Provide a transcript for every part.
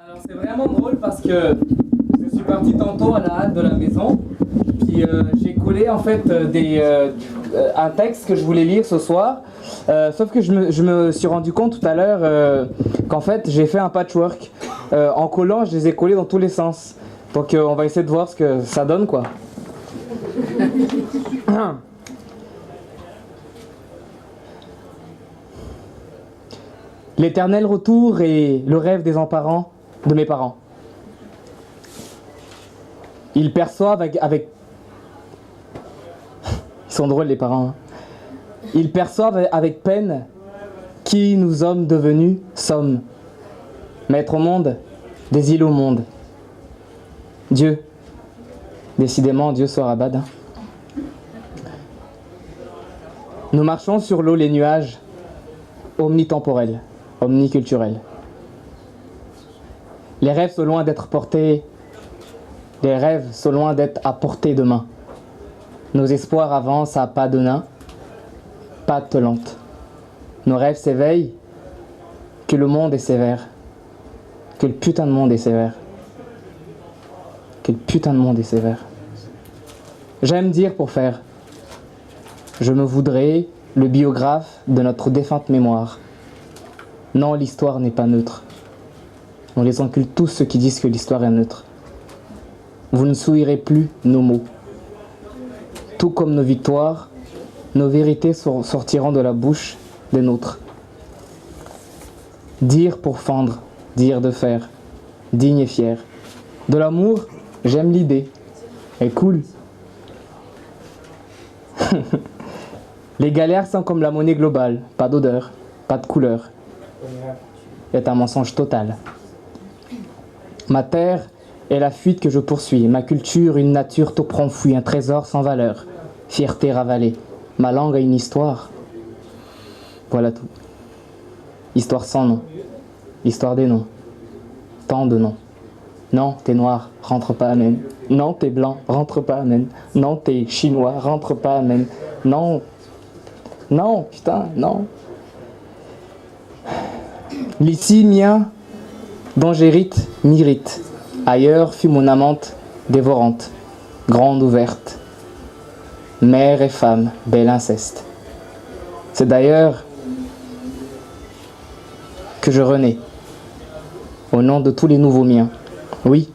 Alors c'est vraiment drôle parce que je suis parti tantôt à la halle de la maison, puis j'ai collé en fait un texte que je voulais lire ce soir, sauf que je me suis rendu compte tout à l'heure qu'en fait j'ai fait un patchwork. En collant, je les ai collés dans tous les sens. Donc on va essayer de voir ce que ça donne quoi. L'éternel retour et le rêve des parents, de mes parents. Ils perçoivent avec... Ils sont drôles les parents. Hein. Ils perçoivent avec peine qui nous hommes devenus sommes. Maître au monde, des îles au monde. Dieu. Décidément, Dieu soit rabad. Hein. Nous marchons sur l'eau, les nuages, omnitemporels, omniculturels. Les rêves sont loin d'être portés, les rêves sont loin d'être à portée de main. Nos espoirs avancent à pas de nain, pas de lente. Nos rêves s'éveillent, que le monde est sévère, que le putain de monde est sévère, que le putain de monde est sévère. J'aime dire pour faire. Je me voudrais le biographe de notre défunte mémoire. Non, l'histoire n'est pas neutre. On les encule tous ceux qui disent que l'histoire est neutre. Vous ne souillerez plus nos mots. Tout comme nos victoires, nos vérités sortiront de la bouche des nôtres. Dire pour fendre, dire de faire, digne et fier. De l'amour, j'aime l'idée. Elle est cool. Les galères sont comme la monnaie globale, pas d'odeur, pas de couleur. C'est un mensonge total. Ma terre est la fuite que je poursuis, ma culture une nature tôt enfouie, un trésor sans valeur, fierté ravalée. Ma langue a une histoire. Voilà tout. Histoire sans nom, histoire des noms, tant de noms. Non, t'es noir, rentre pas, amen. Non, t'es blanc, rentre pas, amen. Non, t'es chinois, rentre pas, amen. Non, non, putain, non. L'ici mien, dont j'hérite, m'irrite. Ailleurs fut mon amante dévorante, grande ouverte. Mère et femme, bel inceste. C'est d'ailleurs que je renais, au nom de tous les nouveaux miens. Oui,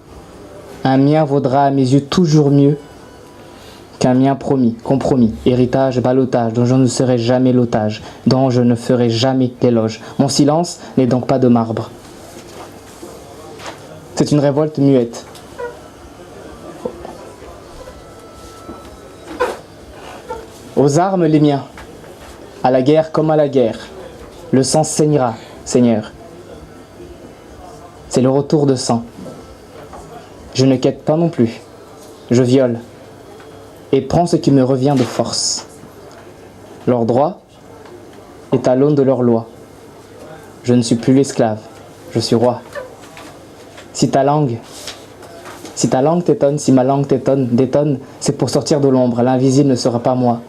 un mien vaudra à mes yeux toujours mieux qu'un mien promis, compromis, héritage, ballottage, dont je ne serai jamais l'otage, dont je ne ferai jamais l'éloge. Mon silence n'est donc pas de marbre. C'est une révolte muette. Aux armes les miens, à la guerre comme à la guerre, le sang saignera, Seigneur. C'est le retour de sang. Je ne quête pas non plus, je viole et prends ce qui me revient de force. Leur droit est à l'aune de leur loi. Je ne suis plus l'esclave, je suis roi. Si ta langue t'étonne, si ma langue détonne, c'est pour sortir de l'ombre, l'invisible ne sera pas moi.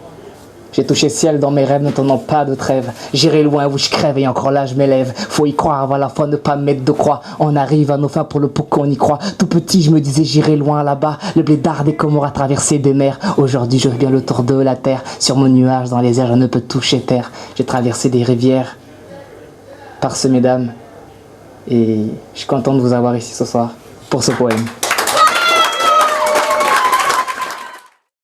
J'ai touché ciel dans mes rêves, n'attendant pas de trêve. J'irai loin où je crève et encore là je m'élève. Faut y croire avant la fin, ne pas mettre de croix. On arrive à nos fins pour le peu qu'on y croit. Tout petit je me disais j'irai loin là-bas. Le blédard des Comores a traversé des mers. Aujourd'hui je regarde le tour de la terre. Sur mon nuage dans les airs je ne peux toucher terre. J'ai traversé des rivières. Par ce mesdames. Et je suis content de vous avoir ici ce soir pour ce poème.